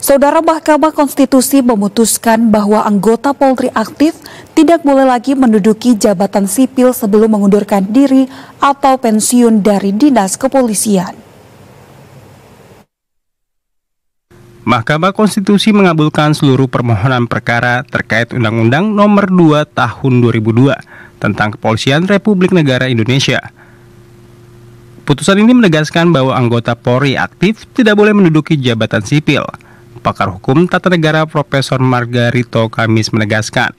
Saudara, Mahkamah Konstitusi memutuskan bahwa anggota Polri aktif tidak boleh lagi menduduki jabatan sipil sebelum mengundurkan diri atau pensiun dari dinas kepolisian. Mahkamah Konstitusi mengabulkan seluruh permohonan perkara terkait Undang-Undang Nomor 2 Tahun 2002 tentang Kepolisian Republik Negara Indonesia. Putusan ini menegaskan bahwa anggota Polri aktif tidak boleh menduduki jabatan sipil. Pakar Hukum Tata Negara Profesor Margarito Kamis menegaskan,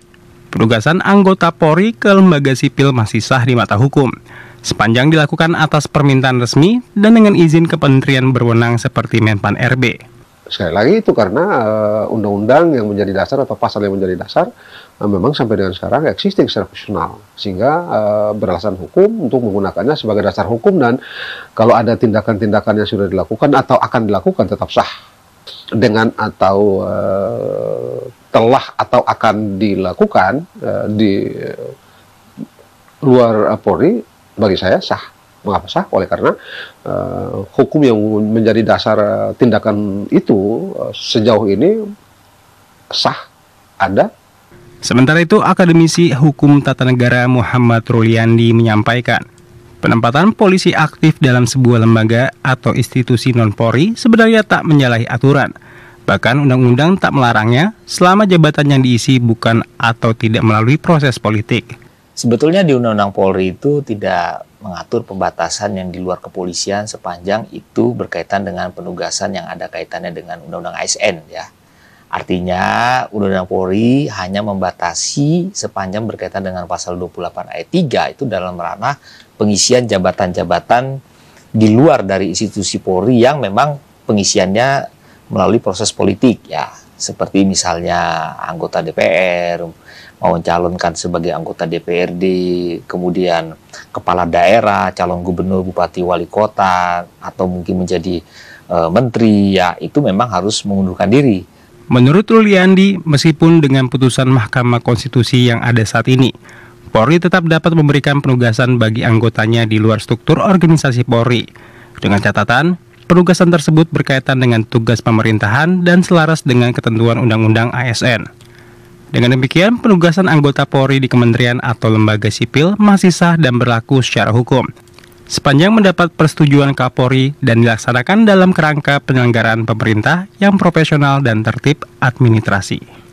penugasan anggota Polri ke lembaga sipil masih sah di mata hukum, sepanjang dilakukan atas permintaan resmi dan dengan izin kementerian berwenang seperti Menpan RB. Sekali lagi itu karena undang-undang yang menjadi dasar atau pasal yang menjadi dasar memang sampai dengan sekarang existing secara konstitusional, sehingga beralasan hukum untuk menggunakannya sebagai dasar hukum, dan kalau ada tindakan-tindakan yang sudah dilakukan atau akan dilakukan tetap sah. Dengan atau telah atau akan dilakukan di luar Polri, bagi saya sah. Mengapa sah? Oleh karena hukum yang menjadi dasar tindakan itu sejauh ini sah, ada. Sementara itu, akademisi Hukum Tata Negara Muhammad Ruliandi menyampaikan, penempatan polisi aktif dalam sebuah lembaga atau institusi non-Polri sebenarnya tak menyalahi aturan. Bahkan undang-undang tak melarangnya selama jabatan yang diisi bukan atau tidak melalui proses politik. Sebetulnya di Undang-Undang Polri itu tidak mengatur pembatasan yang di luar kepolisian sepanjang itu berkaitan dengan penugasan yang ada kaitannya dengan Undang-Undang ASN ya. Artinya Undang-Undang Polri hanya membatasi sepanjang berkaitan dengan pasal 28 ayat 3 itu dalam ranah pengisian jabatan-jabatan di luar dari institusi Polri yang memang pengisiannya melalui proses politik ya. Seperti misalnya anggota DPR, mau mencalonkan sebagai anggota DPRD, kemudian kepala daerah, calon gubernur, bupati, wali kota, atau mungkin menjadi menteri, ya itu memang harus mengundurkan diri. Menurut Ruliandi, meskipun dengan putusan Mahkamah Konstitusi yang ada saat ini, Polri tetap dapat memberikan penugasan bagi anggotanya di luar struktur organisasi Polri. Dengan catatan, penugasan tersebut berkaitan dengan tugas pemerintahan dan selaras dengan ketentuan Undang-Undang ASN. Dengan demikian, penugasan anggota Polri di kementerian atau lembaga sipil masih sah dan berlaku secara hukum, sepanjang mendapat persetujuan Kapolri dan dilaksanakan dalam kerangka penyelenggaraan pemerintah yang profesional dan tertib administrasi.